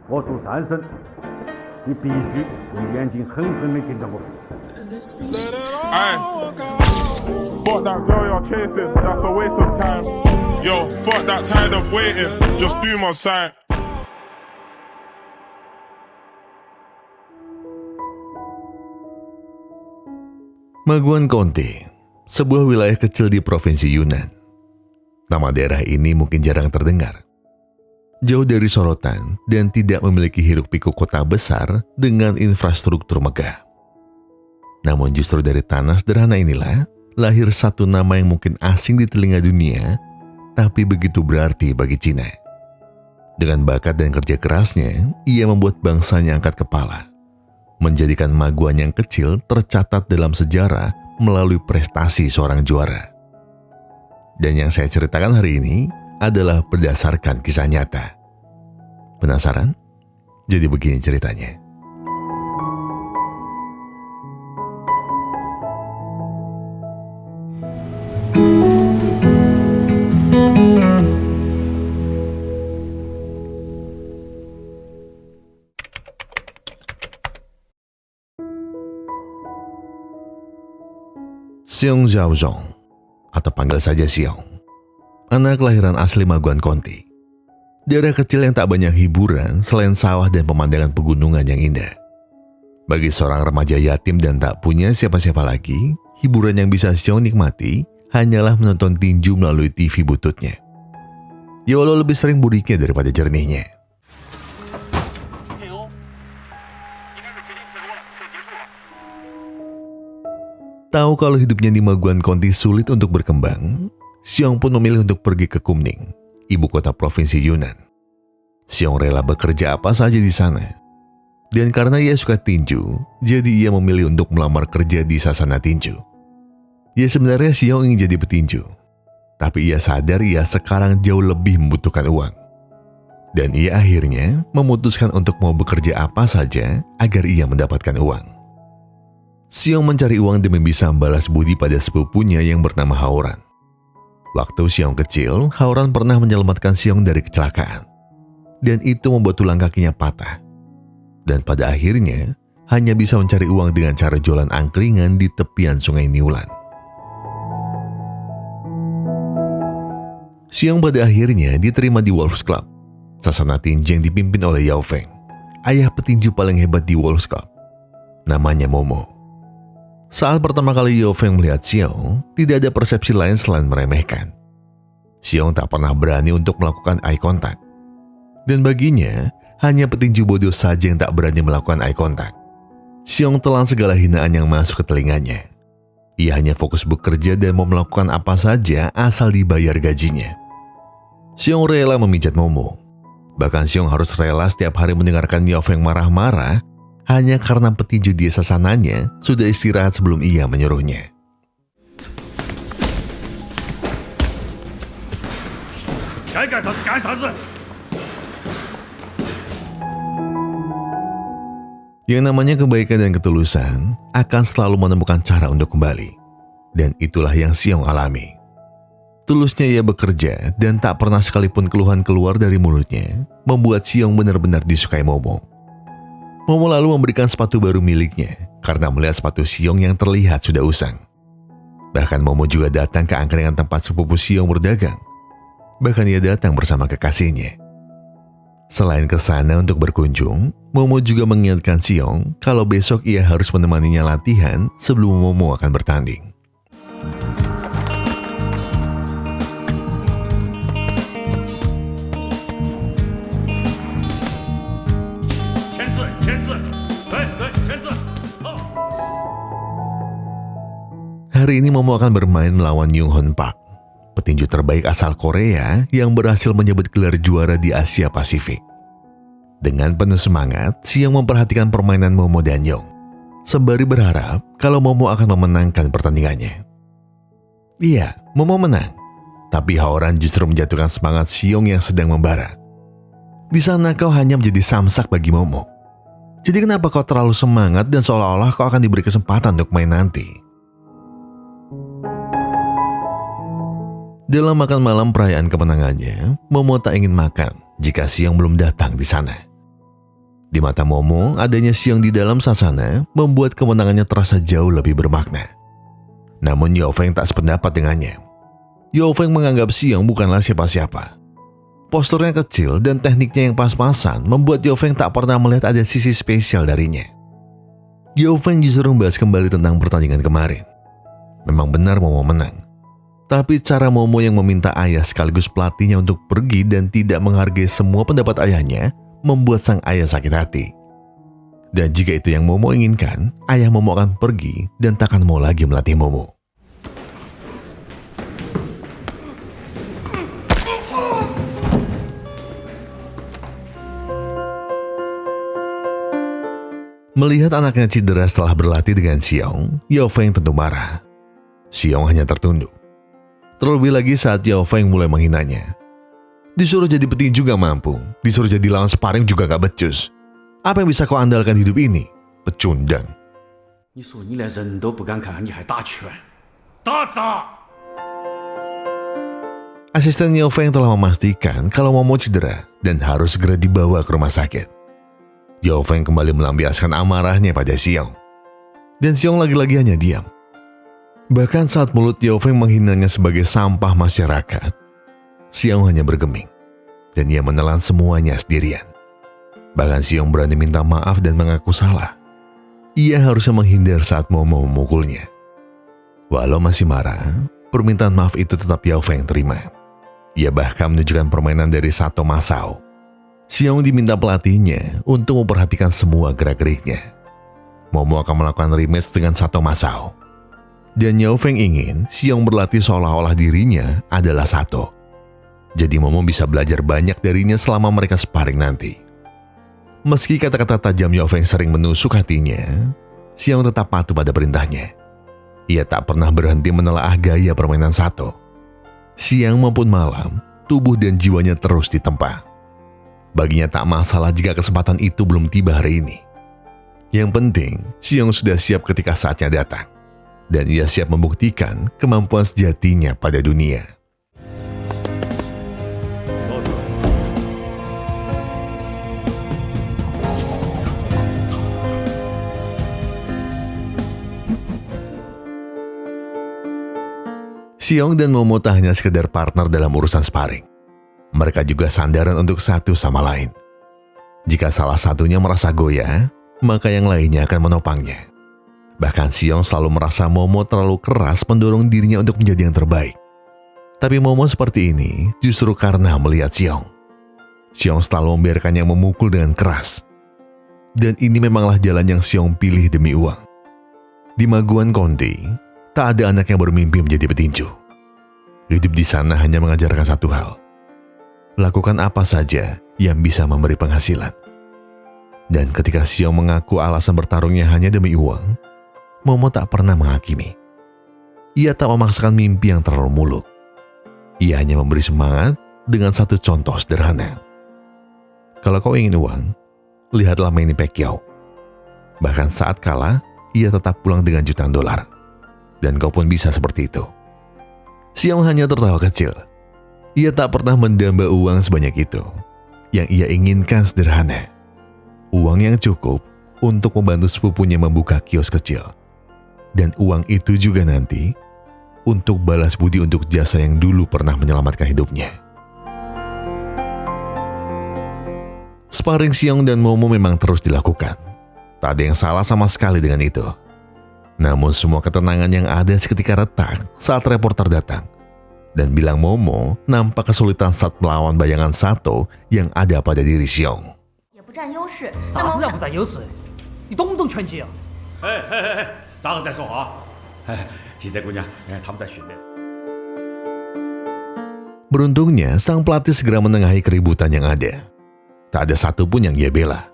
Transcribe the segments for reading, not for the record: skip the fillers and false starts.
我数3声，你必须用眼睛狠狠地盯着我。Aye. Fuck that girl you're chasing, that's a waste of time. Yo, fuck that tired of waiting, just do my side. Maguan County, sebuah wilayah kecil di Provinsi Yunnan. Nama daerah ini mungkin jarang terdengar. Jauh dari sorotan dan tidak memiliki hiruk-pikuk kota besar dengan infrastruktur megah. Namun justru dari tanah sederhana inilah lahir satu nama yang mungkin asing di telinga dunia, tapi begitu berarti bagi Cina. Dengan bakat dan kerja kerasnya, ia membuat bangsanya angkat kepala, menjadikan Maguan yang kecil tercatat dalam sejarah melalui prestasi seorang juara. Dan yang saya ceritakan hari ini adalah berdasarkan kisah nyata. Penasaran? Jadi begini ceritanya. Xiong Zhaozhong, atau panggil saja Xiong, anak kelahiran asli Maguan County. Daerah kecil yang tak banyak hiburan selain sawah dan pemandangan pegunungan yang indah. Bagi seorang remaja yatim dan tak punya siapa-siapa lagi, hiburan yang bisa Xiong nikmati hanyalah menonton tinju melalui TV bututnya. Ya walau lebih sering buriknya daripada jernihnya. Tahu kalau hidupnya di Maguan County sulit untuk berkembang, Xiong pun memilih untuk pergi ke Kunming, ibu kota provinsi Yunnan. Xiong rela bekerja apa saja di sana. Dan karena ia suka tinju, jadi ia memilih untuk melamar kerja di sasana tinju. Ya sebenarnya Xiong ingin jadi petinju, tapi ia sadar ia sekarang jauh lebih membutuhkan uang. Dan ia akhirnya memutuskan untuk mau bekerja apa saja agar ia mendapatkan uang. Xiong mencari uang demi bisa membalas budi pada sepupunya yang bernama Haoran. Waktu Xiong kecil, Haoran pernah menyelamatkan Xiong dari kecelakaan. Dan itu membuat tulang kakinya patah. Dan pada akhirnya, hanya bisa mencari uang dengan cara jualan angkringan di tepian sungai Niulan. Xiong pada akhirnya diterima di Wolves Club, sasana tinju yang dipimpin oleh Yao Feng, ayah petinju paling hebat di Wolves Club. Namanya Momo. Saat pertama kali Yao Feng melihat Xiong, tidak ada persepsi lain selain meremehkan. Xiong tak pernah berani untuk melakukan eye contact. Dan baginya, hanya petinju bodoh saja yang tak berani melakukan eye contact. Xiong telan segala hinaan yang masuk ke telinganya. Ia hanya fokus bekerja dan mau melakukan apa saja asal dibayar gajinya. Xiong rela memijat Momo. Bahkan Xiong harus rela setiap hari mendengarkan Yao Feng marah-marah hanya karena petinju di sasananya sudah istirahat sebelum ia menyuruhnya. Yang namanya kebaikan dan ketulusan akan selalu menemukan cara untuk kembali. Dan itulah yang Xiong alami. Tulusnya ia bekerja dan tak pernah sekalipun keluhan keluar dari mulutnya, membuat Xiong benar-benar disukai Momo. Momo lalu memberikan sepatu baru miliknya karena melihat sepatu Xiong yang terlihat sudah usang. Bahkan Momo juga datang ke angkringan tempat sepupu Xiong berdagang. Bahkan ia datang bersama kekasihnya. Selain ke sana untuk berkunjung, Momo juga mengingatkan Xiong kalau besok ia harus menemaninya latihan sebelum Momo akan bertanding. Hari ini Momo akan bermain melawan Yung Hoon Park, petinju terbaik asal Korea yang berhasil menyabet gelar juara di Asia Pasifik. Dengan penuh semangat, Xiong memperhatikan permainan Momo dan Yung, sembari berharap kalau Momo akan memenangkan pertandingannya. Iya, Momo menang, tapi Haoran justru menjatuhkan semangat Xiong yang sedang membara. Di sana kau hanya menjadi samsak bagi Momo. Jadi kenapa kau terlalu semangat dan seolah-olah kau akan diberi kesempatan untuk main nanti? Dalam makan malam perayaan kemenangannya, Momo tak ingin makan jika Xiong belum datang di sana. Di mata Momo, adanya Xiong di dalam sasana membuat kemenangannya terasa jauh lebih bermakna. Namun Yao Feng tak sependapat dengannya. Yao Feng menganggap Xiong bukanlah siapa-siapa. Posturnya kecil dan tekniknya yang pas-pasan membuat Yao Feng tak pernah melihat ada sisi spesial darinya. Yao Feng justru membahas kembali tentang pertandingan kemarin. Memang benar Momo menang. Tapi cara Momo yang meminta ayah sekaligus pelatihnya untuk pergi dan tidak menghargai semua pendapat ayahnya membuat sang ayah sakit hati. Dan jika itu yang Momo inginkan, ayah Momo akan pergi dan takkan mau lagi melatih Momo. Melihat anaknya cedera setelah berlatih dengan Xiong, Yao Feng tentu marah. Xiong hanya tertunduk. Terlebih lagi saat Yao Feng mulai menghinanya. Disuruh jadi petinju gak mampu, disuruh jadi lawan sparring juga gak becus. Apa yang bisa kau andalkan hidup ini? Pecundang. Asisten Yao Feng telah memastikan kalau Momo cedera dan harus segera dibawa ke rumah sakit. Yao Feng kembali melampiaskan amarahnya pada Xiong. Dan Xiong lagi-lagi hanya diam. Bahkan saat mulut Yao Feng menghinanya sebagai sampah masyarakat, Xiong hanya bergeming, dan ia menelan semuanya sendirian. Bahkan Xiong berani minta maaf dan mengaku salah. Ia harusnya menghindar saat Momo memukulnya. Walau masih marah, permintaan maaf itu tetap Yao Feng terima. Ia bahkan menunjukkan permainan dari Sato Masao. Xiong diminta pelatihnya untuk memperhatikan semua gerak-geriknya. Momo akan melakukan rematch dengan Sato Masao. Dan Yao Feng ingin Xiong berlatih seolah-olah dirinya adalah Sato. Jadi Momo bisa belajar banyak darinya selama mereka sparring nanti. Meski kata-kata tajam Yao Feng sering menusuk hatinya, Xiong tetap patuh pada perintahnya. Ia tak pernah berhenti menelaah gaya permainan Sato. Siang maupun malam, tubuh dan jiwanya terus ditempa. Baginya tak masalah jika kesempatan itu belum tiba hari ini. Yang penting, Xiong sudah siap ketika saatnya datang. Dan ia siap membuktikan kemampuan sejatinya pada dunia. Xiong dan Momo tak hanya sekedar partner dalam urusan sparring. Mereka juga sandaran untuk satu sama lain. Jika salah satunya merasa goyah, maka yang lainnya akan menopangnya. Bahkan Xiong selalu merasa Momo terlalu keras mendorong dirinya untuk menjadi yang terbaik. Tapi Momo seperti ini justru karena melihat Xiong. Xiong selalu membiarkannya memukul dengan keras. Dan ini memanglah jalan yang Xiong pilih demi uang. Di Maguan County, tak ada anak yang bermimpi menjadi petinju. Hidup di sana hanya mengajarkan satu hal. Lakukan apa saja yang bisa memberi penghasilan. Dan ketika Xiong mengaku alasan bertarungnya hanya demi uang, Momo tak pernah menghakimi. Ia tak memaksakan mimpi yang terlalu muluk. Ia hanya memberi semangat dengan satu contoh sederhana. Kalau kau ingin uang, lihatlah Manny Pacquiao. Bahkan saat kalah, ia tetap pulang dengan jutaan dolar. Dan kau pun bisa seperti itu. Xiong hanya tertawa kecil. Ia tak pernah mendamba uang sebanyak itu. Yang ia inginkan sederhana. Uang yang cukup untuk membantu sepupunya membuka kios kecil. Dan uang itu juga nanti untuk balas budi untuk jasa yang dulu pernah menyelamatkan hidupnya. Sparring Xiong dan Momo memang terus dilakukan. Tak ada yang salah sama sekali dengan itu. Namun semua ketenangan yang ada seketika retak saat reporter datang. Dan bilang Momo nampak kesulitan saat melawan bayangan Sato yang ada pada diri Xiong. Beruntungnya, sang pelatih segera menengahi keributan yang ada. Tak ada satupun yang ia bela.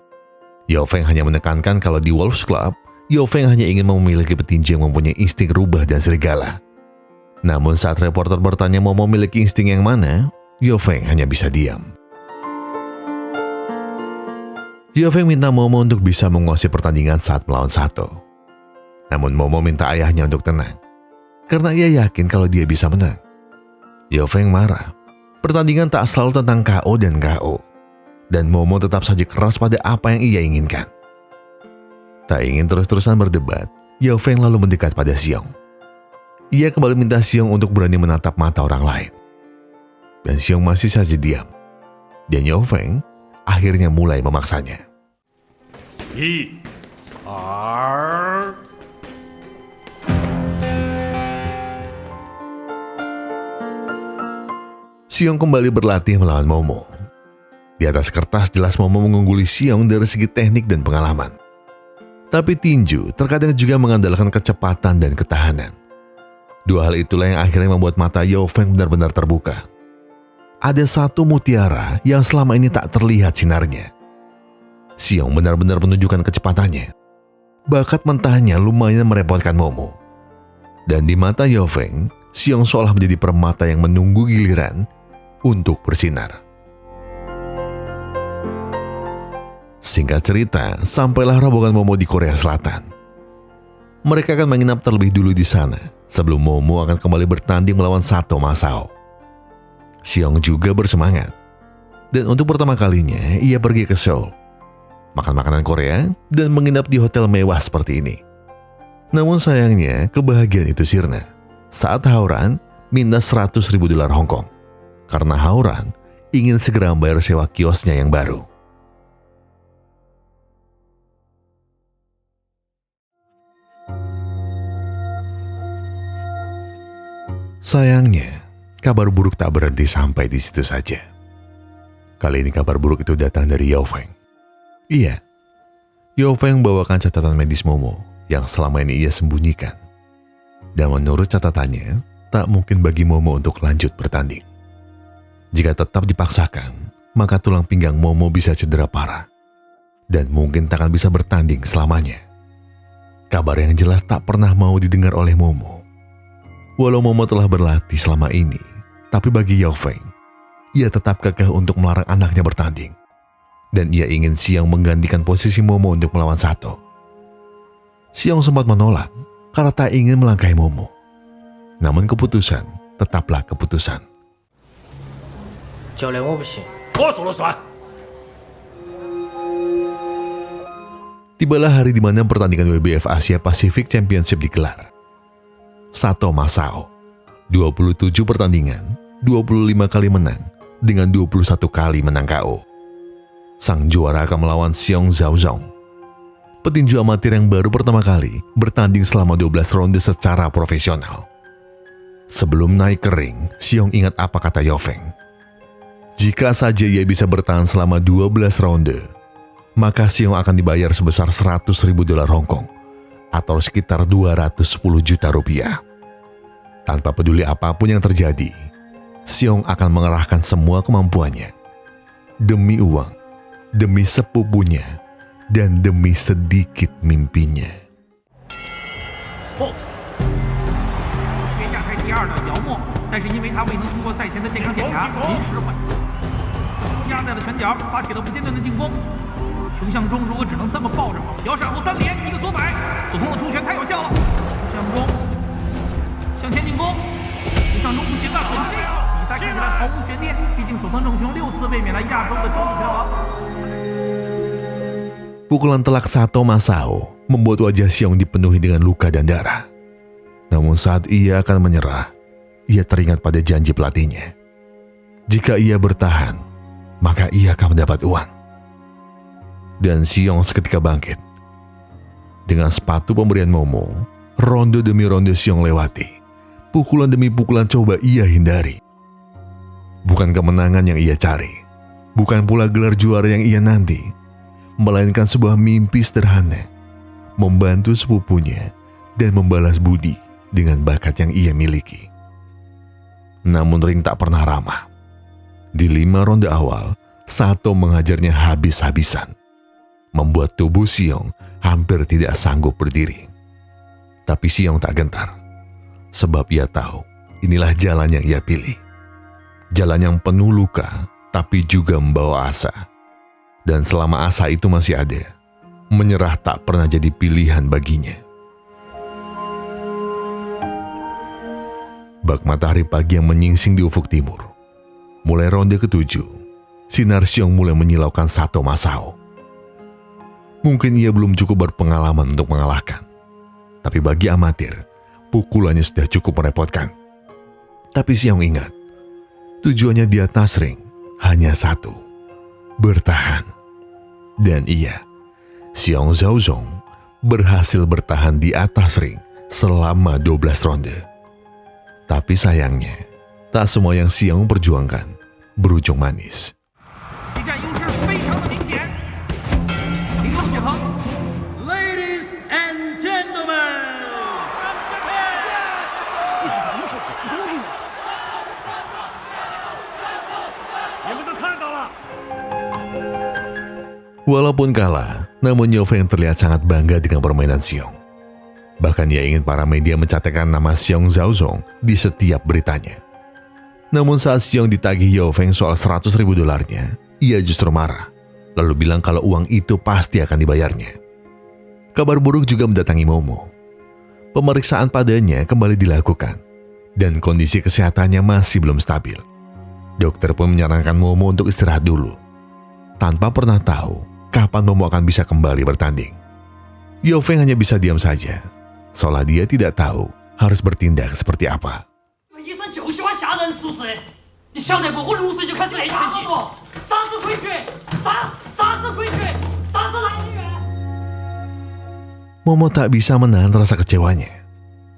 Yao Feng hanya menekankan kalau di Wolves Club, Yao Feng hanya ingin memiliki petinju yang mempunyai insting rubah dan serigala. Namun saat reporter bertanya mau memiliki insting yang mana, Yao Feng hanya bisa diam. Yao Feng minta Momo untuk bisa menguasai pertandingan saat melawan Sato. Namun Momo minta ayahnya untuk tenang, karena ia yakin kalau dia bisa menang. Yao Feng marah. Pertandingan tak selalu tentang KO dan KO. Dan Momo tetap saja keras pada apa yang ia inginkan. Tak ingin terus-terusan berdebat, Yao Feng lalu mendekat pada Xiong. Ia kembali minta Xiong untuk berani menatap mata orang lain. Dan Xiong masih saja diam. Dan Yao Feng akhirnya mulai memaksanya. 1、2。Xiong kembali berlatih melawan Momo. Di atas kertas jelas Momo mengungguli Xiong dari segi teknik dan pengalaman. Tapi tinju terkadang juga mengandalkan kecepatan dan ketahanan. Dua hal itulah yang akhirnya membuat mata Yao Feng benar-benar terbuka. Ada satu mutiara yang selama ini tak terlihat sinarnya. Xiong benar-benar menunjukkan kecepatannya. Bakat mentahnya lumayan merepotkan Momo. Dan di mata Yao Feng, Xiong seolah menjadi permata yang menunggu giliran untuk bersinar. Singkat cerita, sampailah rombongan Momo di Korea Selatan. Mereka akan menginap terlebih dulu di sana sebelum Momo akan kembali bertanding melawan Sato Masao. Xiong juga bersemangat. Dan untuk pertama kalinya, ia pergi ke Seoul, makan makanan Korea, dan menginap di hotel mewah seperti ini. Namun sayangnya, kebahagiaan itu sirna saat Hauran minta $100.000 Hong Kong. Karena Hauran ingin segera membayar sewa kiosnya yang baru. Sayangnya, kabar buruk tak berhenti sampai di situ saja. Kali ini kabar buruk itu datang dari Yao Feng. Iya, Yao Feng membawakan catatan medis Momo yang selama ini ia sembunyikan. Dan menurut catatannya, tak mungkin bagi Momo untuk lanjut bertanding. Jika tetap dipaksakan, maka tulang pinggang Momo bisa cedera parah. Dan mungkin tak akan bisa bertanding selamanya. Kabar yang jelas tak pernah mau didengar oleh Momo. Walau Momo telah berlatih selama ini, tapi bagi Yao Feng, ia tetap kekeh untuk melarang anaknya bertanding. Dan ia ingin Xiong menggantikan posisi Momo untuk melawan Sato. Xiong sempat menolak karena tak ingin melangkahi Momo. Namun keputusan tetaplah keputusan. Tibalah hari di mana pertandingan WBF Asia Pacific Championship digelar. Sato Masao, 27 pertandingan, 25 kali menang, dengan 21 kali menang KO. Sang juara akan melawan Xiong Zhaozong, petinju amatir yang baru pertama kali bertanding selama 12 ronde secara profesional. Sebelum naik ke ring, Xiong ingat apa kata Yao Feng. Jika saja ia bisa bertahan selama 12 ronde, maka Xiong akan dibayar sebesar $100.000 Hong Kong, atau sekitar 210 juta rupiah. Tanpa peduli apapun yang terjadi, Xiong akan mengerahkan semua kemampuannya. Demi uang, demi sepupunya, dan demi sedikit mimpinya. Box. 被压开第二的姚默，但是因为他未能通过赛前的健康检查，临时换压在了拳脚，发起了不间断的进攻。熊向忠如果只能这么抱着，姚是2头3连，一个左摆，左通的出拳太有效了。熊向忠向前进攻，熊向忠不行啊，比赛看起来毫无悬念，毕竟佐藤正雄6次卫冕了亚洲的交易拳王。 Pukulan telak Sato Masao membuat wajah Xiong dipenuhi dengan luka dan darah. Namun saat ia akan menyerah, ia teringat pada janji pelatihnya. Jika ia bertahan, maka ia akan mendapat uang. Dan Xiong seketika bangkit. Dengan sepatu pemberian Momo, ronde demi ronde Xiong lewati. Pukulan demi pukulan coba ia hindari. Bukan kemenangan yang ia cari, bukan pula gelar juara yang ia nanti, melainkan sebuah mimpi sederhana, membantu sepupunya dan membalas budi dengan bakat yang ia miliki. Namun ring tak pernah ramah. Di 5 ronde awal, Sato menghajarnya habis-habisan, membuat tubuh Xiong hampir tidak sanggup berdiri. Tapi Xiong tak gentar, sebab ia tahu inilah jalan yang ia pilih. Jalan yang penuh luka, tapi juga membawa asa. Dan selama asa itu masih ada, menyerah tak pernah jadi pilihan baginya. Bak matahari pagi yang menyingsing di ufuk timur. Mulai ronde ke-7, sinar Xiong mulai menyilaukan Sato Masao. Mungkin ia belum cukup berpengalaman untuk mengalahkan. Tapi bagi amatir, pukulannya sudah cukup merepotkan. Tapi Xiong ingat, tujuannya di atas ring hanya satu, bertahan. Dan iya, Xiong Zhaozong berhasil bertahan di atas ring selama 12 ronde. Tapi sayangnya, tak semua yang Xiong perjuangkan berujung manis. Ladies and gentlemen, walaupun kalah, namun Yao Feng terlihat sangat bangga dengan permainan Xiong. Bahkan ia ingin para media mencatatkan nama Xiong Zhaozong di setiap beritanya. Namun saat Xiong ditagih Yao Feng soal $100.000, ia justru marah, lalu bilang kalau uang itu pasti akan dibayarnya. Kabar buruk juga mendatangi Momo. Pemeriksaan padanya kembali dilakukan, dan kondisi kesehatannya masih belum stabil. Dokter pun menyarankan Momo untuk istirahat dulu, tanpa pernah tahu kapan Momo akan bisa kembali bertanding. Yao Feng hanya bisa diam saja, seolah dia tidak tahu harus bertindak seperti apa. Momo tak bisa menahan rasa kecewanya.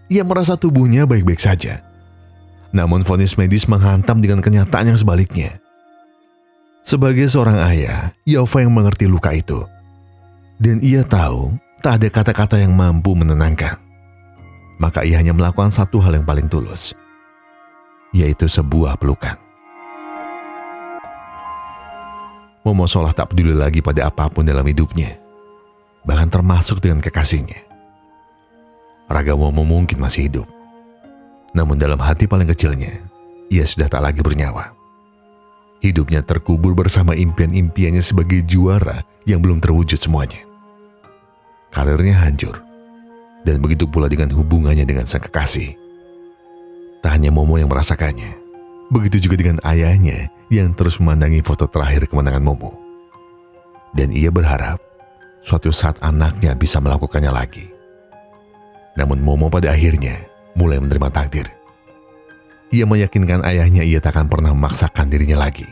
Ia merasa tubuhnya baik-baik saja. Namun vonis medis menghantam dengan kenyataan yang sebaliknya. Sebagai seorang ayah, Yao Feng mengerti luka itu. Dan ia tahu tak ada kata-kata yang mampu menenangkan. Maka ia hanya melakukan satu hal yang paling tulus, yaitu sebuah pelukan. Momo seolah tak peduli lagi pada apapun dalam hidupnya, bahkan termasuk dengan kekasihnya. Raga Momo mungkin masih hidup, namun dalam hati paling kecilnya, ia sudah tak lagi bernyawa. Hidupnya terkubur bersama impian-impiannya sebagai juara yang belum terwujud semuanya. Karirnya hancur, dan begitu pula dengan hubungannya dengan sang kekasih. Tak hanya Momo yang merasakannya, begitu juga dengan ayahnya yang terus memandangi foto terakhir kemenangan Momo. Dan ia berharap suatu saat anaknya bisa melakukannya lagi. Namun Momo pada akhirnya mulai menerima takdir. Ia meyakinkan ayahnya ia tak akan pernah memaksakan dirinya lagi.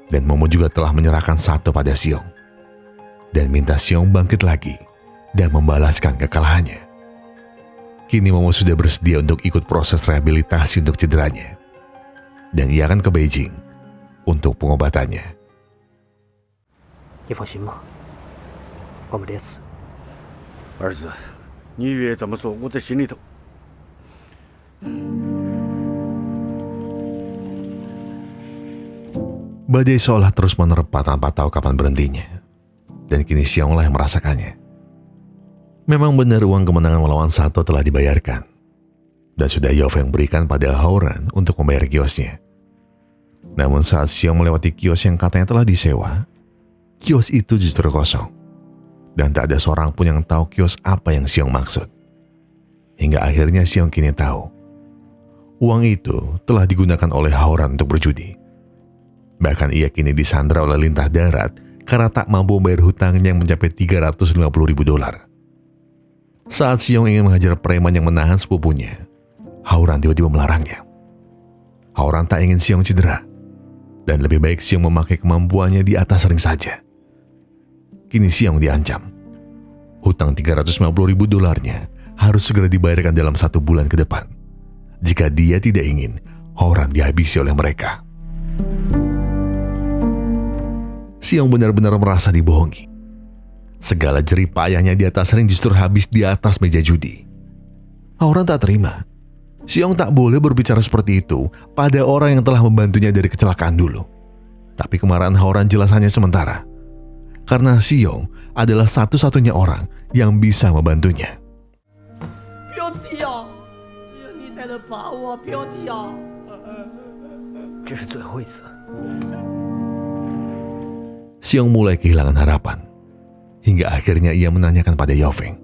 Dan Momo juga telah menyerahkan Sato pada Xiong, dan minta Xiong bangkit lagi dan membalaskan kekalahannya. Kini Momo sudah bersedia untuk ikut proses rehabilitasi untuk cederanya. Dan ia akan ke Beijing untuk pengobatannya. 你放心吧，我没得事。儿子，你越这么说，我在心里头。 Badai seolah terus menerpa tanpa tahu kapan berhentinya. Dan kini Xiong lah yang merasakannya. Memang benar uang kemenangan melawan Sato telah dibayarkan. Dan sudah Yao Feng berikan pada Haoran untuk membayar kiosnya. Namun saat Xiong melewati kios yang katanya telah disewa, kios itu justru kosong. Dan tak ada seorang pun yang tahu kios apa yang Xiong maksud. Hingga akhirnya Xiong kini tahu, uang itu telah digunakan oleh Haoran untuk berjudi. Bahkan ia kini disandra oleh lintah darat karena tak mampu membayar hutangnya yang mencapai $350.000. Saat Xiong ingin menghajar preman yang menahan sepupunya, Haoran tiba-tiba melarangnya. Haoran tak ingin Xiong cedera, dan lebih baik Xiong memakai kemampuannya di atas ring saja. Kini Xiong diancam. Hutang $350.000 harus segera dibayarkan dalam 1 bulan ke depan, jika dia tidak ingin Haoran dihabisi oleh mereka. Xiong benar-benar merasa dibohongi. Segala jerih payahnya di atas ring justru habis di atas meja judi. Haoran tak terima. Xiong tak boleh berbicara seperti itu pada orang yang telah membantunya dari kecelakaan dulu. Tapi kemarahan Haoran jelas hanya sementara, karena Xiong adalah satu-satunya orang yang bisa membantunya. 表弟啊，只有你才能把我，表弟啊！ 这是最后一次。 Xiong mulai kehilangan harapan. Hingga akhirnya ia menanyakan pada Yao Feng,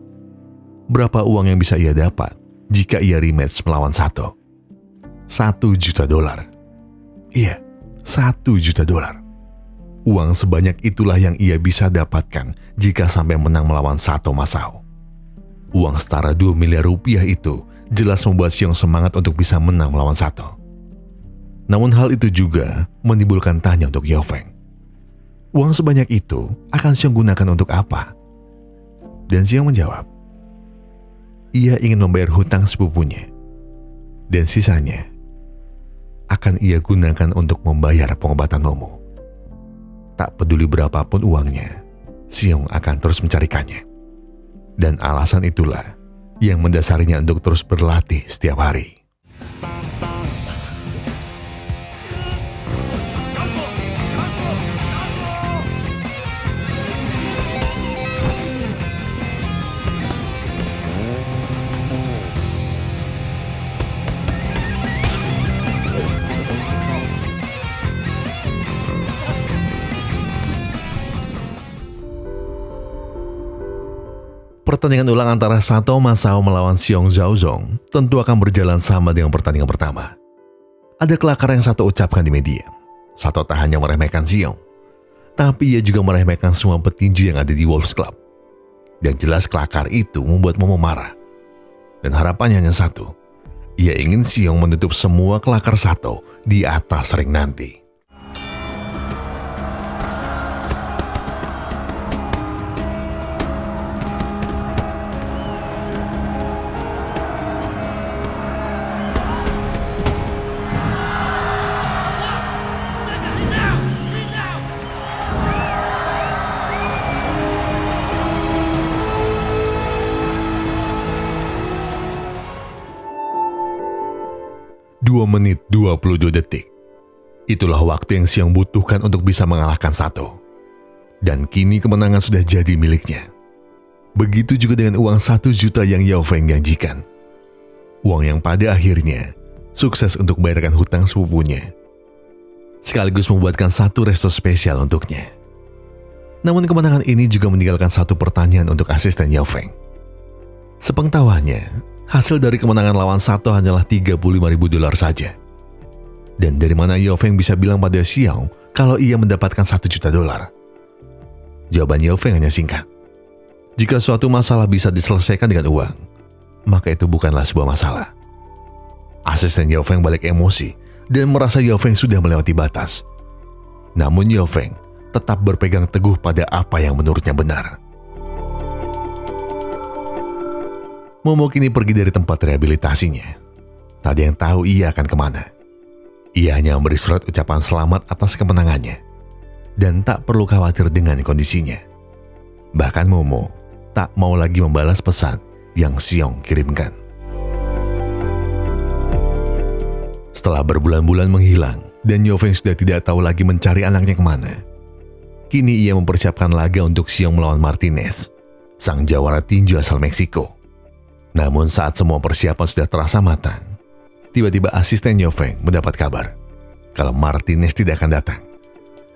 berapa uang yang bisa ia dapat jika ia rematch melawan Sato? $1 juta. Iya, $1 juta. Uang sebanyak itulah yang ia bisa dapatkan jika sampai menang melawan Sato Masao. Uang setara 2 miliar rupiah itu jelas membuat Xiong semangat untuk bisa menang melawan Sato. Namun hal itu juga menimbulkan tanya untuk Yao Feng. Uang sebanyak itu akan Xiong gunakan untuk apa? Dan Xiong menjawab, ia ingin membayar hutang sepupunya. Dan sisanya akan ia gunakan untuk membayar pengobatan Momo. Tak peduli berapapun uangnya, Xiong akan terus mencarikannya. Dan alasan itulah yang mendasarinya untuk terus berlatih setiap hari. Pertandingan ulang antara Sato Masao melawan Xiong Zhaozong tentu akan berjalan sama dengan pertandingan pertama. Ada kelakar yang Sato ucapkan di media. Sato tak hanya meremehkan Xiong, tapi ia juga meremehkan semua petinju yang ada di Wolves Club. Dan jelas kelakar itu membuat Momo marah. Dan harapannya hanya satu, ia ingin Xiong menutup semua kelakar Sato di atas ring nanti. Dua menit 22 detik. Itulah waktu yang Xiong butuhkan untuk bisa mengalahkan Sato. Dan kini kemenangan sudah jadi miliknya. Begitu juga dengan uang 1 juta yang Yao Feng janjikan. Uang yang pada akhirnya sukses untuk membayarkan hutang sepupunya. Sekaligus membuatkan satu resto spesial untuknya. Namun kemenangan ini juga meninggalkan satu pertanyaan untuk asisten Yao Feng. Sepengetahuannya, hasil dari kemenangan lawan Sato hanyalah $35.000 saja. Dan dari mana Yao Feng bisa bilang pada Xiong kalau ia mendapatkan $1 juta? Jawaban Yao Feng hanya singkat. Jika suatu masalah bisa diselesaikan dengan uang, maka itu bukanlah sebuah masalah. Asisten Yao Feng balik emosi dan merasa Yao Feng sudah melewati batas. Namun Yao Feng tetap berpegang teguh pada apa yang menurutnya benar. Momo kini pergi dari tempat rehabilitasinya. Tak ada yang tahu ia akan kemana. Ia hanya memberi surat ucapan selamat atas kemenangannya. Dan tak perlu khawatir dengan kondisinya. Bahkan Momo tak mau lagi membalas pesan yang Xiong kirimkan. Setelah berbulan-bulan menghilang dan Yao Feng sudah tidak tahu lagi mencari anaknya kemana, kini ia mempersiapkan laga untuk Xiong melawan Martinez, sang jawara tinju asal Meksiko. Namun saat semua persiapan sudah terasa matang, tiba-tiba asisten Yao Feng mendapat kabar kalau Martinez tidak akan datang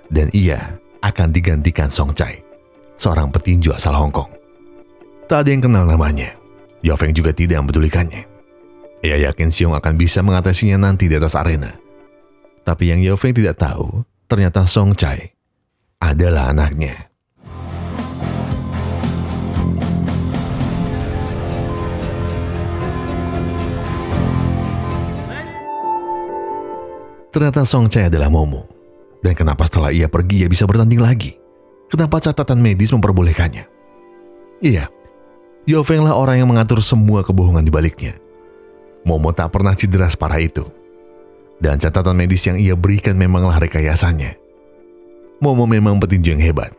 dan ia akan digantikan Song Chai, seorang petinju asal Hong Kong. Tak ada yang kenal namanya. Yao Feng juga tidak mempedulikannya. Ia yakin Xiong akan bisa mengatasinya nanti di atas arena. Tapi yang Yao Feng tidak tahu, ternyata Song Chai adalah anaknya. Ternyata Song Chai adalah Momo. Dan kenapa setelah ia pergi ia bisa bertanding lagi? Kenapa catatan medis memperbolehkannya? Iya, Yao Feng lah orang yang mengatur semua kebohongan di baliknya. Momo tak pernah cedera separah itu. Dan catatan medis yang ia berikan memanglah rekayasannya. Momo memang petinju yang hebat.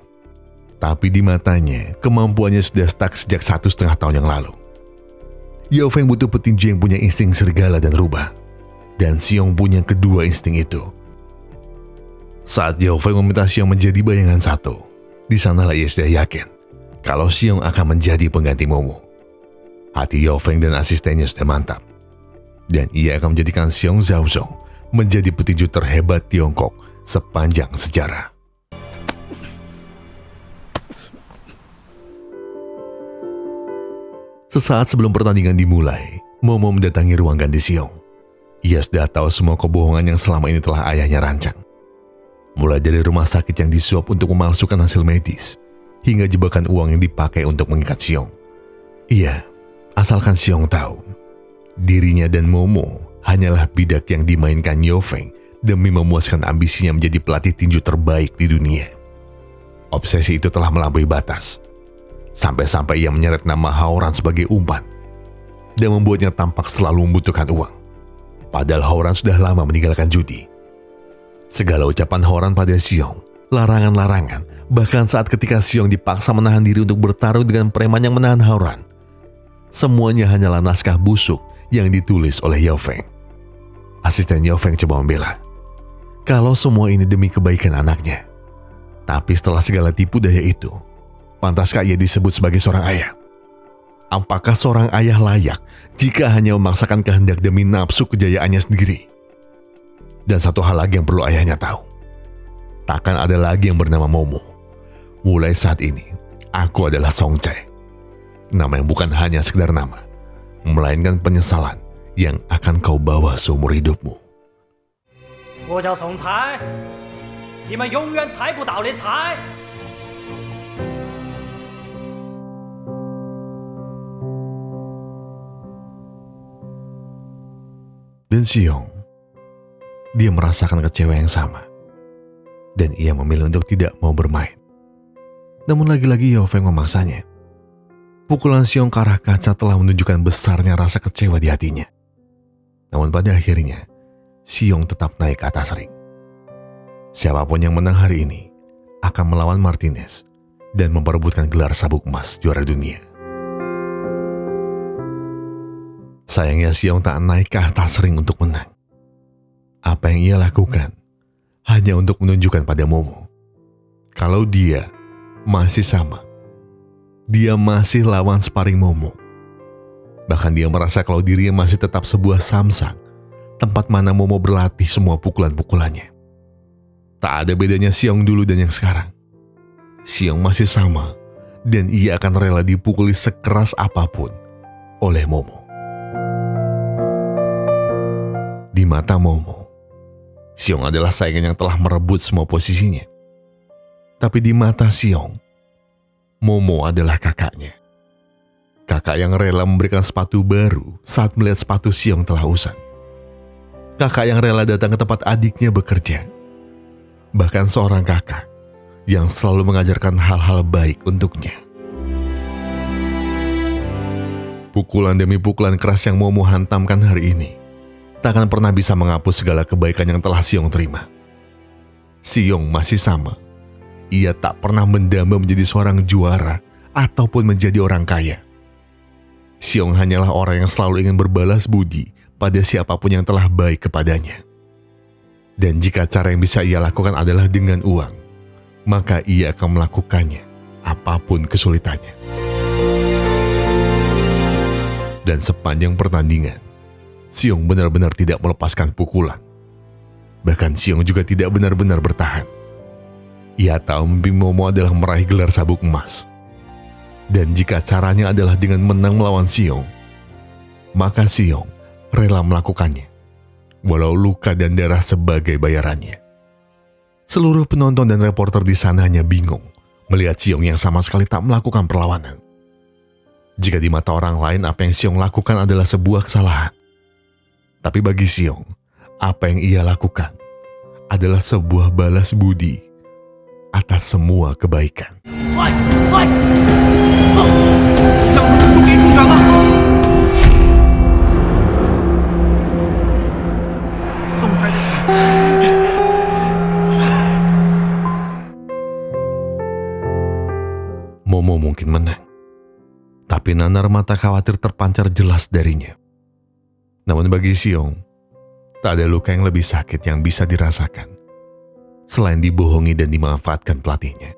Tapi di matanya, kemampuannya sudah stuck sejak 1,5 tahun yang lalu. Yao Feng butuh petinju yang punya insting serigala dan rubah. Dan Xiong punya kedua insting itu. Saat Yao Feng meminta Xiong menjadi bayangan Sato, di sanalah ia sudah yakin kalau Xiong akan menjadi pengganti Momo. Hati Yao Feng dan asistennya sudah mantap. Dan ia akan menjadikan Xiong Zhaozong menjadi petinju terhebat Tiongkok sepanjang sejarah. Sesaat sebelum pertandingan dimulai, Momo mendatangi ruang ganti Xiong. Ia sudah tahu semua kebohongan yang selama ini telah ayahnya rancang. Mulai dari rumah sakit yang disuap untuk memalsukan hasil medis, hingga jebakan uang yang dipakai untuk mengikat Xiong. Iya, asalkan Xiong tahu, dirinya dan Momo hanyalah bidak yang dimainkan Yofeng demi memuaskan ambisinya menjadi pelatih tinju terbaik di dunia. Obsesi itu telah melampaui batas, sampai-sampai ia menyeret nama Haoran sebagai umpan, dan membuatnya tampak selalu membutuhkan uang. Padahal Haoran sudah lama meninggalkan judi. Segala ucapan Haoran pada Xiong, larangan-larangan, bahkan saat ketika Xiong dipaksa menahan diri untuk bertarung dengan preman yang menahan Haoran, semuanya hanyalah naskah busuk yang ditulis oleh Yao Feng. Asisten Yao Feng coba membela, kalau semua ini demi kebaikan anaknya. Tapi setelah segala tipu daya itu, pantaskah ia disebut sebagai seorang ayah? Apakah seorang ayah layak jika hanya memaksakan kehendak demi nafsu kejayaannya sendiri? Dan satu hal lagi yang perlu ayahnya tahu, takkan ada lagi yang bernama Momo. Mulai saat ini, aku adalah Song Chae. Nama yang bukan hanya sekedar nama, melainkan penyesalan yang akan kau bawa seumur hidupmu. 我叫总裁，你们永远猜不到的猜。 Dan Xiong, dia merasakan kecewa yang sama, dan ia memilih untuk tidak mau bermain. Namun lagi-lagi Yao Feng memaksanya. Pukulan Xiong ke arah kaca telah menunjukkan besarnya rasa kecewa di hatinya. Namun pada akhirnya, Xiong tetap naik ke atas ring. Siapapun yang menang hari ini akan melawan Martinez dan memperebutkan gelar sabuk emas juara dunia. Sayangnya Xiong tak naik ke atas ring untuk menang. Apa yang ia lakukan hanya untuk menunjukkan pada Momo kalau dia masih sama. Dia masih lawan sparring Momo. Bahkan dia merasa kalau dirinya masih tetap sebuah samsak, tempat mana Momo berlatih semua pukulan-pukulannya. Tak ada bedanya Xiong dulu dan yang sekarang. Xiong masih sama, dan ia akan rela dipukuli sekeras apapun oleh Momo. Di mata Momo, Xiong adalah saingan yang telah merebut semua posisinya. Tapi di mata Xiong, Momo adalah kakaknya. Kakak yang rela memberikan sepatu baru saat melihat sepatu Xiong telah usang. Kakak yang rela datang ke tempat adiknya bekerja. Bahkan seorang kakak yang selalu mengajarkan hal-hal baik untuknya. Pukulan demi pukulan keras yang Momo hantamkan hari ini tak akan pernah bisa menghapus segala kebaikan yang telah Xiong terima. Xiong masih sama. Ia tak pernah mendamba menjadi seorang juara ataupun menjadi orang kaya. Xiong hanyalah orang yang selalu ingin berbalas budi pada siapapun yang telah baik kepadanya. Dan jika cara yang bisa ia lakukan adalah dengan uang, maka ia akan melakukannya apapun kesulitannya. Dan sepanjang pertandingan, Xiong benar-benar tidak melepaskan pukulan. Bahkan Xiong juga tidak benar-benar bertahan. Ia tahu mimpi Momo adalah meraih gelar sabuk emas. Dan jika caranya adalah dengan menang melawan Xiong, maka Xiong rela melakukannya, walau luka dan darah sebagai bayarannya. Seluruh penonton dan reporter di sana hanya bingung melihat Xiong yang sama sekali tak melakukan perlawanan. Jika di mata orang lain apa yang Xiong lakukan adalah sebuah kesalahan, tapi bagi Xiong, apa yang ia lakukan adalah sebuah balas budi atas semua kebaikan. Fight! Fight! Boss! 向主终于出拳了。宋才的。Momo mungkin menang, tapi nanar mata khawatir terpancar jelas darinya. Namun bagi Xiong, tak ada luka yang lebih sakit yang bisa dirasakan selain dibohongi dan dimanfaatkan pelatihnya.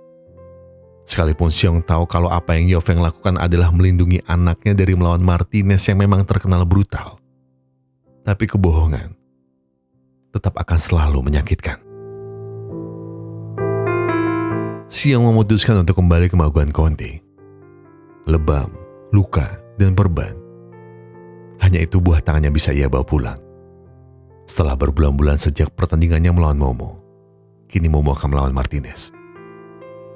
Sekalipun Xiong tahu kalau apa yang Yao Feng lakukan adalah melindungi anaknya dari melawan Martinez yang memang terkenal brutal, tapi kebohongan tetap akan selalu menyakitkan. Xiong memutuskan untuk kembali ke Maguan Conti. Lebam, luka, dan perban, hanya itu buah tangannya bisa ia bawa pulang. Setelah berbulan-bulan sejak pertandingannya melawan Momo, kini Momo akan melawan Martinez.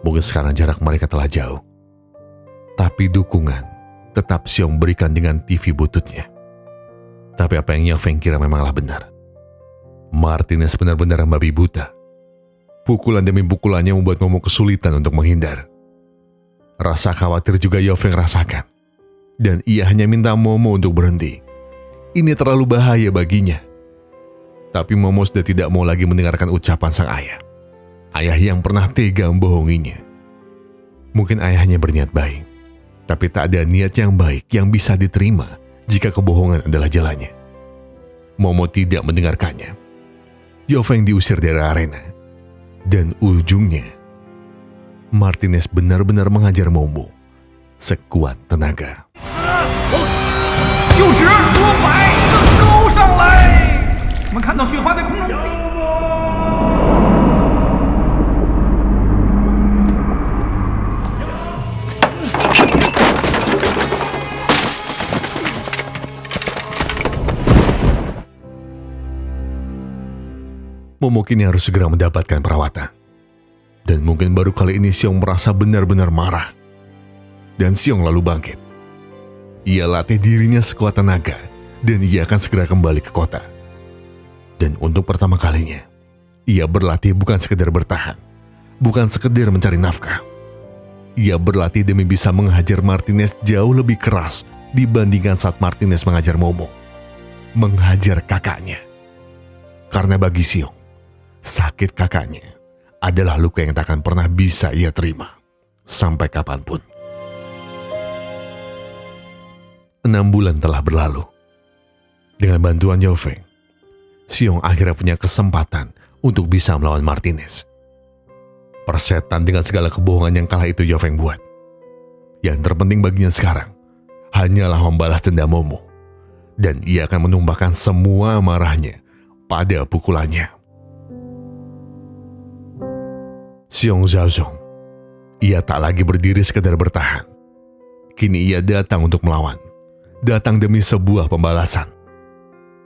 Mungkin sekarang jarak mereka telah jauh, tapi dukungan tetap Xiong berikan dengan TV bututnya. Tapi apa yang Yao Feng kira memanglah benar. Martinez benar-benar membabi buta. Pukulan demi pukulannya membuat Momo kesulitan untuk menghindar. Rasa khawatir juga Yao Feng rasakan. Dan ia hanya minta Momo untuk berhenti. Ini terlalu bahaya baginya. Tapi Momo sudah tidak mau lagi mendengarkan ucapan sang ayah. Ayah yang pernah tega membohonginya. Mungkin ayahnya berniat baik, tapi tak ada niat yang baik yang bisa diterima jika kebohongan adalah jalannya. Momo tidak mendengarkannya. Yao Feng diusir dari arena. Dan ujungnya, Martinez benar-benar menghajar Momo sekuat tenaga. 就直说摆一个勾上来，我们看到雪花在空中。 Momo kini harus segera mendapatkan perawatan. Dan mungkin baru kali ini Xiong merasa benar-benar marah. Dan Xiong lalu bangkit. Ia latih dirinya sekuat tenaga dan ia akan segera kembali ke kota. Dan untuk pertama kalinya, ia berlatih bukan sekedar bertahan, bukan sekedar mencari nafkah. Ia berlatih demi bisa menghajar Martinez jauh lebih keras dibandingkan saat Martinez mengajar Momo. Menghajar kakaknya. Karena bagi Xiong, sakit kakaknya adalah luka yang tak akan pernah bisa ia terima sampai kapanpun. 6 bulan telah berlalu. Dengan bantuan Yao Feng, Xiong akhirnya punya kesempatan untuk bisa melawan Martinez. Persetan dengan segala kebohongan yang kala itu Yao Feng buat. Yang terpenting baginya sekarang hanyalah membalas dendam Momo. Dan ia akan menumpahkan semua amarahnya pada pukulannya. Xiong Zhaozong, ia tak lagi berdiri sekedar bertahan. Kini ia datang untuk melawan. Datang demi sebuah pembalasan.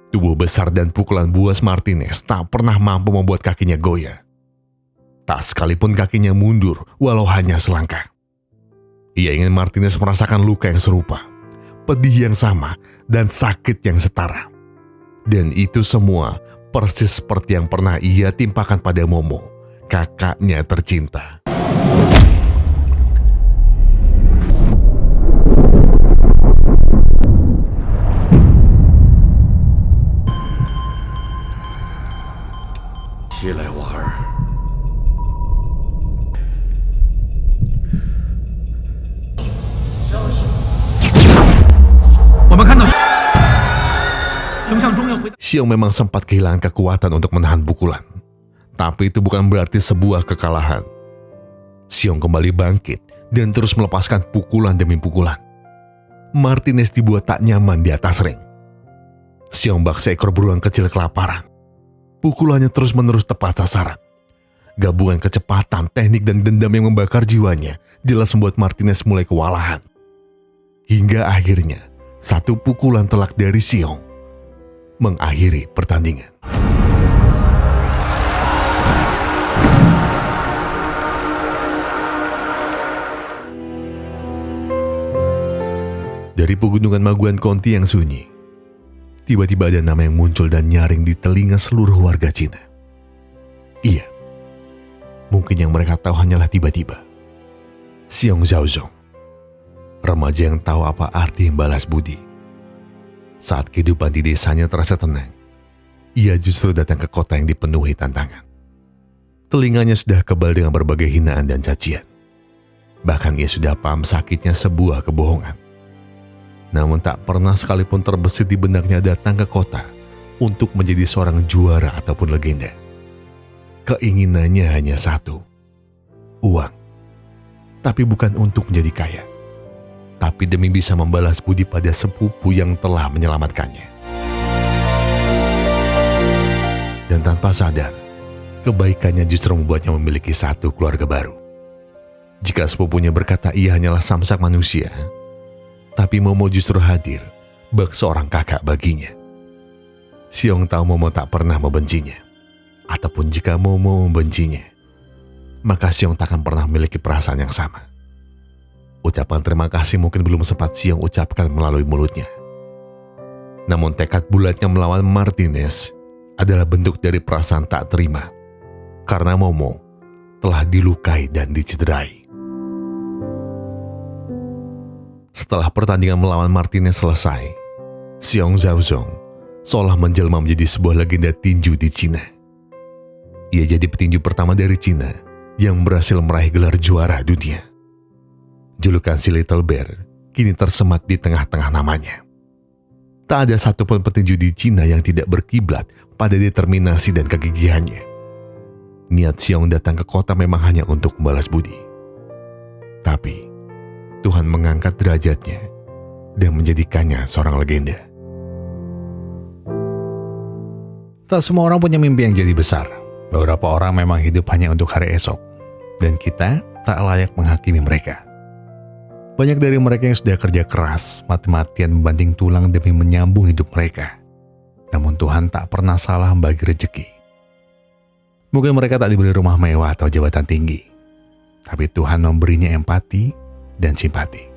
Tubuh besar dan pukulan buas Martinez tak pernah mampu membuat kakinya goyah. Tak sekalipun kakinya mundur walau hanya selangkah. Ia ingin Martinez merasakan luka yang serupa, pedih yang sama, dan sakit yang setara. Dan itu semua persis seperti yang pernah ia timpakan pada Momo, kakaknya tercinta. Xiong memang sempat kehilangan kekuatan untuk menahan pukulan. Tapi itu bukan berarti sebuah kekalahan. Xiong kembali bangkit dan terus melepaskan pukulan demi pukulan. Martinez dibuat tak nyaman di atas ring. Xiong bak seekor beruang kecil kelaparan. Pukulannya terus-menerus tepat sasaran. Gabungan kecepatan, teknik, dan dendam yang membakar jiwanya jelas membuat Martinez mulai kewalahan. Hingga akhirnya, satu pukulan telak dari Xiong mengakhiri pertandingan. Dari pegunungan Maguan Conti yang sunyi, tiba-tiba ada nama yang muncul dan nyaring di telinga seluruh warga Cina. Iya, mungkin yang mereka tahu hanyalah tiba-tiba. Xiong Zhaozong, remaja yang tahu apa arti membalas budi. Saat kehidupan di desanya terasa tenang, ia justru datang ke kota yang dipenuhi tantangan. Telinganya sudah kebal dengan berbagai hinaan dan cacian. Bahkan ia sudah paham sakitnya sebuah kebohongan. Namun tak pernah sekalipun terbesit di benaknya datang ke kota untuk menjadi seorang juara ataupun legenda. Keinginannya hanya satu, uang. Tapi bukan untuk menjadi kaya, tapi demi bisa membalas budi pada sepupu yang telah menyelamatkannya. Dan tanpa sadar, kebaikannya justru membuatnya memiliki satu keluarga baru. Jika sepupunya berkata ia hanyalah samsak manusia, tapi Momo justru hadir bak seorang kakak baginya. Xiong tahu Momo tak pernah membencinya. ataupun jika Momo membencinya, maka Xiong tak akan pernah memiliki perasaan yang sama. Ucapan terima kasih mungkin belum sempat Xiong ucapkan melalui mulutnya. Namun tekad bulatnya melawan Martinez adalah bentuk dari perasaan tak terima, karena Momo telah dilukai dan dicederai. Setelah pertandingan melawan Martinez selesai, Xiong Zhaozong seolah menjelma menjadi sebuah legenda tinju di Cina. Ia jadi petinju pertama dari Cina yang berhasil meraih gelar juara dunia. Julukan si Little Bear kini tersemat di tengah-tengah namanya. Tak ada satupun petinju di Cina yang tidak berkiblat pada determinasi dan kegigihannya. Niat Xiong datang ke kota memang hanya untuk membalas budi. Tapi Tuhan mengangkat derajatnya dan menjadikannya seorang legenda. Tak semua orang punya mimpi yang jadi besar. Beberapa orang memang hidup hanya untuk hari esok, dan kita tak layak menghakimi mereka. Banyak dari mereka yang sudah kerja keras, mati-matian membanting tulang demi menyambung hidup mereka. Namun Tuhan tak pernah salah membagi rezeki. Mungkin mereka tak diberi rumah mewah atau jabatan tinggi, tapi Tuhan memberinya empati dan simpati.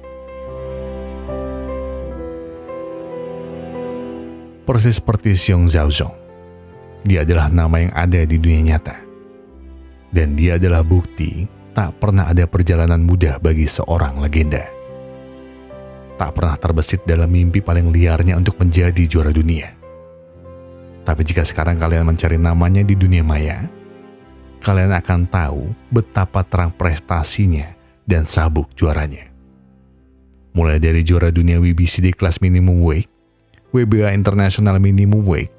Persis seperti Xiong Zhaozong, dia adalah nama yang ada di dunia nyata. Dan dia adalah bukti tak pernah ada perjalanan mudah bagi seorang legenda. Tak pernah terbesit dalam mimpi paling liarnya untuk menjadi juara dunia. Tapi jika sekarang kalian mencari namanya di dunia maya, kalian akan tahu betapa terang prestasinya dan sabuk juaranya. Mulai dari juara dunia WBC di kelas minimum weight, WBA International Minimum Weight,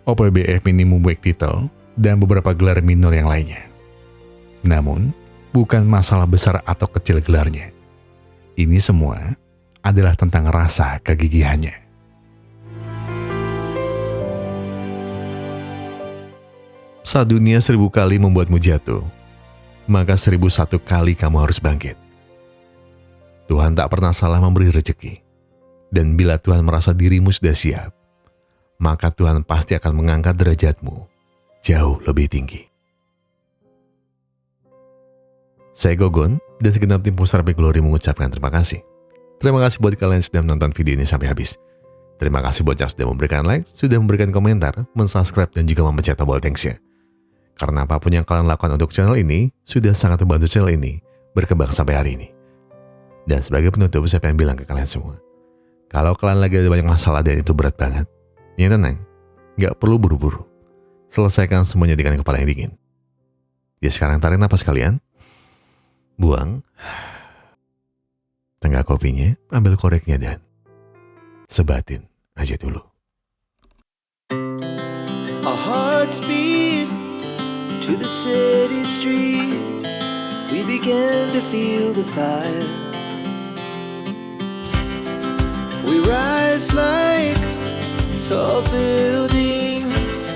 OPBF Minimum Weight Title, dan beberapa gelar minor yang lainnya. Namun, bukan masalah besar atau kecil gelarnya. Ini semua adalah tentang rasa kegigihannya. Saat dunia 1000 kali membuatmu jatuh, maka 1001 kali kamu harus bangkit. Tuhan tak pernah salah memberi rezeki. Dan bila Tuhan merasa dirimu sudah siap, maka Tuhan pasti akan mengangkat derajatmu jauh lebih tinggi. Saya Gogon dan segenap tim Pusar Big Glory mengucapkan terima kasih. Terima kasih buat kalian yang sudah menonton video ini sampai habis. Terima kasih buat yang sudah memberikan like, sudah memberikan komentar, mensubscribe, dan juga memencet tombol thanks-nya. Karena apapun yang kalian lakukan untuk channel ini, sudah sangat membantu channel ini berkembang sampai hari ini. Dan sebagai penutup, saya pengen bilang ke kalian semua, kalau kalian lagi ada banyak masalah dan itu berat banget, ya tenang, gak perlu buru-buru. Selesaikan semuanya dengan kepala yang dingin. Ya sekarang tarik napas kalian, buang, tenggak kopinya, ambil koreknya dan sebatin aja dulu. Our hearts beat to the city streets. We began to feel the fire. We rise like tall buildings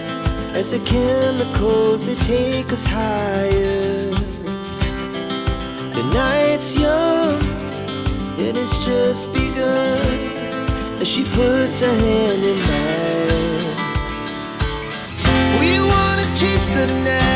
as the chemicals they take us higher. The night's young, it has just begun as she puts her hand in mine. We wanna chase the night.